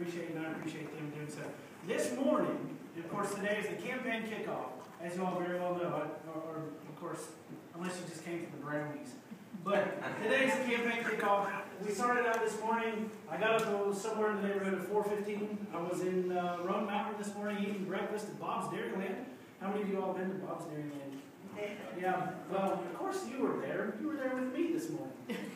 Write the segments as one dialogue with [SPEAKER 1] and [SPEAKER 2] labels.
[SPEAKER 1] appreciate it, and I appreciate them doing so. This morning, of course, today is the campaign kickoff, as you all very well know, or of course, unless you just came from the Brownies. But today's the campaign kickoff. We started out this morning. I got up somewhere in the neighborhood of 4:15. I was in Roan Mountain this morning eating breakfast at Bob's Dairyland. How many of you all been to Bob's Dairyland? Yeah, well, of course you were there. You were there with me this morning.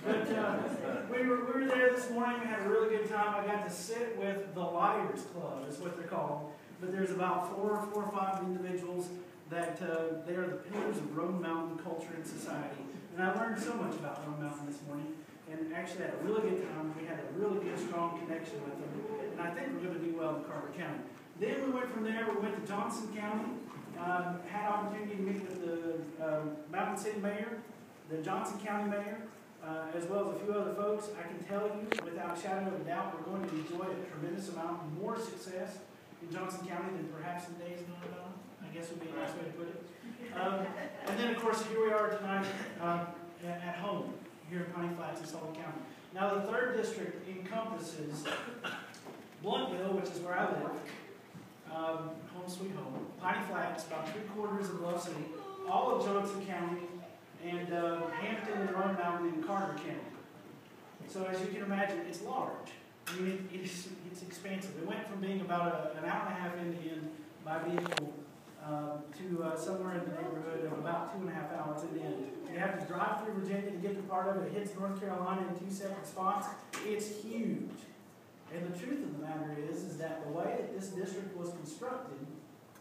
[SPEAKER 1] But we were there this morning. We had a really good time. I got to sit with the Liars Club, is what they're called. But there's about four or five individuals that they are the pillars of Roan Mountain culture and society. And I learned so much about Roan Mountain this morning, and actually had a really good time. We had a really good, strong connection with them, and I think we're going to do well in Carver County. Then we went from there. We went to Johnson County. Had opportunity to meet with the Mountain City Mayor, the Johnson County Mayor, as well as a few other folks. I can tell you, without a shadow of a doubt, we're going to enjoy a tremendous amount more success in Johnson County than perhaps in days gone by. I guess would be a nice way to put it. And then, of course, here we are tonight at home, here in Piney Flats in Sullivan County. Now, the 3rd District encompasses Blountville, which is where I live, home sweet home, Piney Flats, about 3/4 of Love City, all of Johnson County, and Hampton and Roan Mountain in Carter County. So as you can imagine, it's large. I mean, it's expansive. It went from being about an hour and a half end-to-end by vehicle to somewhere in the neighborhood of about 2.5 hours end-to-end. You have to drive through Virginia to get to part of it. It hits North Carolina in 2 separate spots. It's huge. And the truth of the matter is that the way that this district was constructed,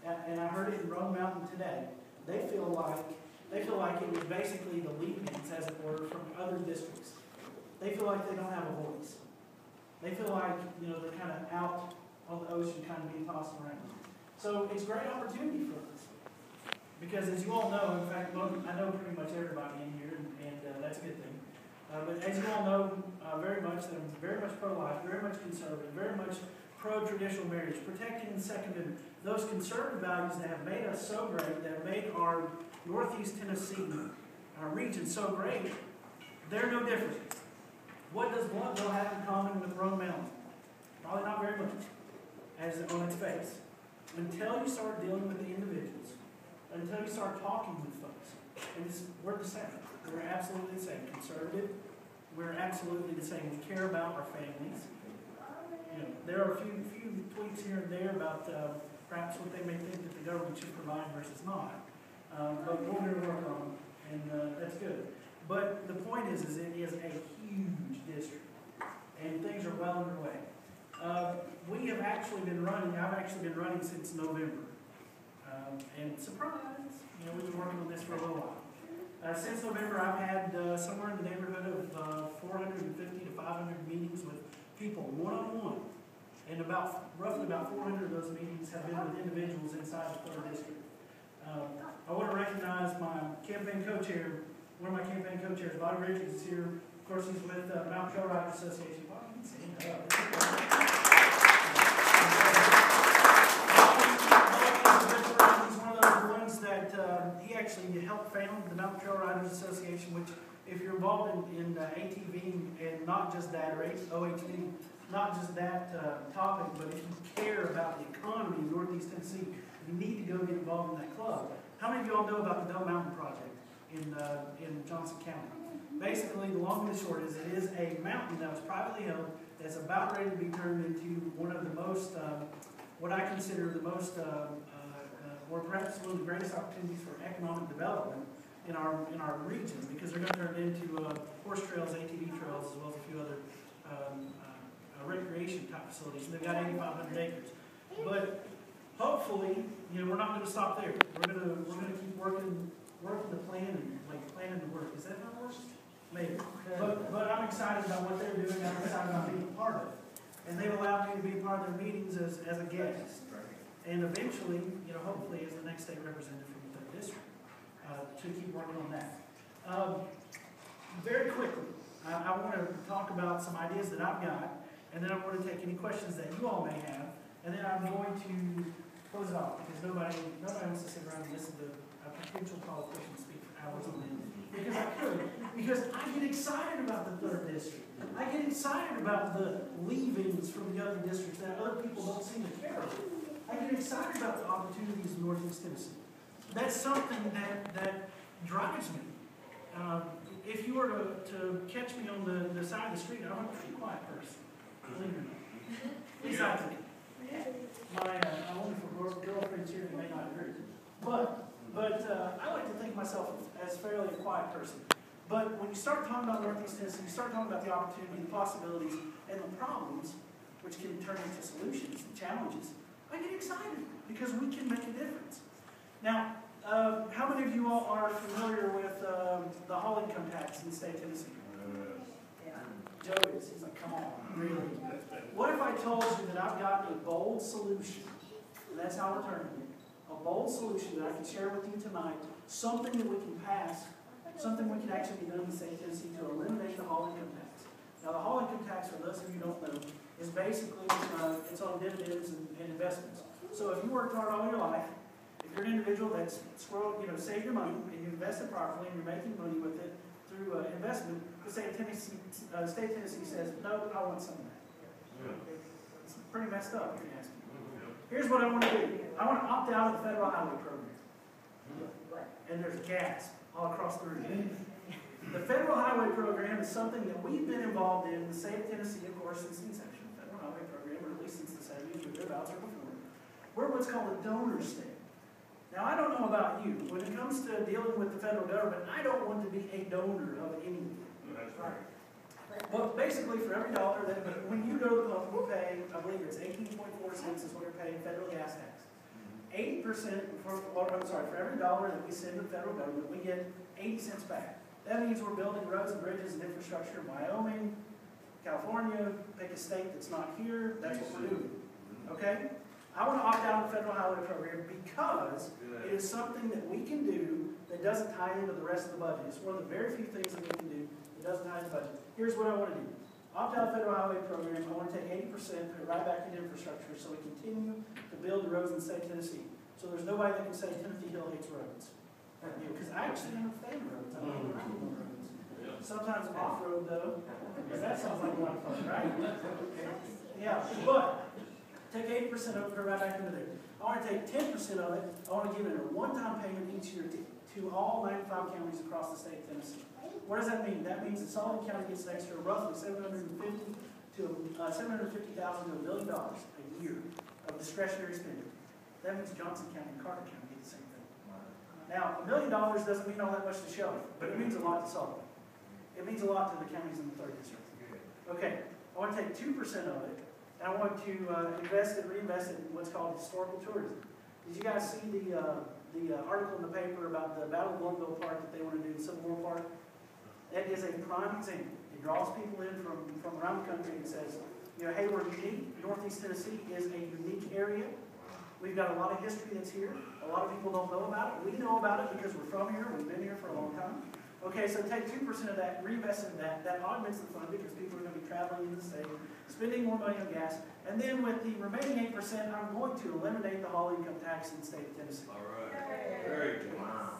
[SPEAKER 1] and I heard it in Roan Mountain today, they feel like it was basically the leave-ins, as it were, from other districts. They feel like they don't have a voice. They feel like, you know, they're kind of out on the ocean, kind of being tossed around. So it's a great opportunity for us. Because as you all know, in fact, I know pretty much everybody in here, and that's a good thing. But as you all know, very much pro-life, very much conservative, very much pro-traditional marriage, protecting the Second Amendment. Those conservative values that have made us so great, that have made our Northeast Tennessee region so great, they're no different. What does Blountville have in common with Roan Mountain? Probably not very much, as on its face. Until you start dealing with the individuals, until you start talking with folks, and we're the same. We're absolutely the same. Conservative, we're absolutely the same. We care about our families. You know, there are a few tweets here and there about perhaps what they may think that the government should provide versus not. But we're going to work on them, and that's good. But the point is it is a huge district, and things are well underway. We have actually been running, I've actually been running since November. And surprise, you know, we've been working on this for a little while. Since November, I've had somewhere in the neighborhood of 450 to 500 meetings with people, one-on-one. And roughly about 400 of those meetings have been with individuals inside the 3rd District. I want to recognize my campaign co-chair. One of my campaign co-chairs, Bobby Richards, is here. Of course, he's with the Mountain Trail Riders Association. Bobby, you can stand up. He's one of those ones that he actually helped found the Mountain Trail Riders Association, which, if you're involved in ATV and not just that, or OHV, not just that topic, but if you care about the economy in Northeast Tennessee, you need to go get involved in that club. How many of you all know about the Bell Mountain Project in Johnson County? Basically, the long and the short is it is a mountain that was privately held that's about ready to be turned into one of the most, what I consider the most, or perhaps one of the greatest opportunities for economic development in our region, because they're going to turn it into horse trails, ATV trails, as well as a few other recreation type facilities. And they've got 8,500 acres. But hopefully, you know, we're not going to stop there. We're going to keep working the plan and planning the work. Is that how it works? Maybe. But I'm excited about what they're doing. I'm excited about being a part of it. And they've allowed me to be a part of their meetings as a guest. And eventually, you know, hopefully as the next state representative from the 3rd District, to keep working on that. Very quickly, I want to talk about some ideas that I've got, and then I want to take any questions that you all may have, and then I'm going to close it off, because nobody wants to sit around and listen to a potential politician speak for hours on end. because I could. Because I get excited about the 3rd district. I get excited about the leavings from the other districts that other people don't seem to care about. I get excited about the opportunities in Northeast Tennessee. That's something that drives me. If you were to catch me on the side of the street, I'm a pretty quiet person. Believe it or not. At least I think. My wonderful girlfriends here may not agree. But I like to think of myself as fairly a quiet person. But when you start talking about Northeast Tennessee, you start talking about the opportunity, the possibilities, and the problems, which can turn into solutions and challenges, I get excited because we can make a difference. Now, how many of you all are familiar with the Hall income tax in the state of Tennessee? Yeah. Joe is. He's like, come on, really? What if I told you that I've got a bold solution, and that's how we're turning it, a bold solution that I can share with you tonight, something that we can pass, something we can actually be done in the state of Tennessee to eliminate the Hall income tax. Now, the Hall income tax, for those of you who don't know, is basically, it's on dividends and investments. So if you worked hard all your life, if you're an individual that's saved your money and you invest it properly and you're making money with it through investment, the state of Tennessee says, no, I want some of that. It's pretty messed up, if you ask me. Here's what I want to do. I want to opt out of the federal highway program. And there's gas all across the room. The federal highway program is something that we've been involved in the state of Tennessee, of course, since the inception of the federal highway program, or at least since the 70s, or thereabouts, or before. We're what's called a donor state. Now, I don't know about you. When it comes to dealing with the federal government, I don't want to be a donor of anything. That's right. Well, basically, for every dollar that when you go to the pump, we pay, I believe it's 18.4 cents is what we're paying federal gas tax. 80% for every dollar that we send to the federal government, we get 80 cents back. That means we're building roads and bridges and infrastructure in Wyoming, California, pick a state that's not here, that's what we're doing. Okay? I want to opt out of the federal highway program because it is something that we can do that doesn't tie into the rest of the budget. It's one of the very few things that we can do that doesn't tie into the budget. Here's what I want to do. Opt out of the federal highway program. I want to take 80%, put it right back into infrastructure so we continue to build the roads in the state of Tennessee. So there's nobody that can say Timothy Hill hates roads. Because I actually am a fan of roads. I don't like roads. Sometimes off-road, though. Because that sounds like a lot of fun, right? Yeah, but take 80% of it, put it right back into there. I want to take 10% of it. I want to give it a one-time payment each year to all 95 counties across the state of Tennessee. What does that mean? That means that Sullivan County gets an extra roughly $750,000 to $1 million a year of discretionary spending. That means Johnson County and Carter County get the same thing. Now, $1 million doesn't mean all that much to Shelby, but it means a lot to Sullivan. It means a lot to the counties in the 3rd district. Okay, I want to take 2% of it, and I want to reinvest it in what's called historical tourism. Did you guys see the article in the paper about the Battle of Glenville Park that they want to do in Civil War Park? That is a prime example. It draws people in from around the country and says, hey, we're unique. Northeast Tennessee is a unique area. We've got a lot of history that's here. A lot of people don't know about it. We know about it because we're from here. We've been here for a long time. Okay, so take 2% of that, reinvest in that. That augments the fund because people are going to be traveling in the state, spending more money on gas. And then with the remaining 8%, I'm going to eliminate the Hall income tax in the state of Tennessee.
[SPEAKER 2] All right. Very good. Wow.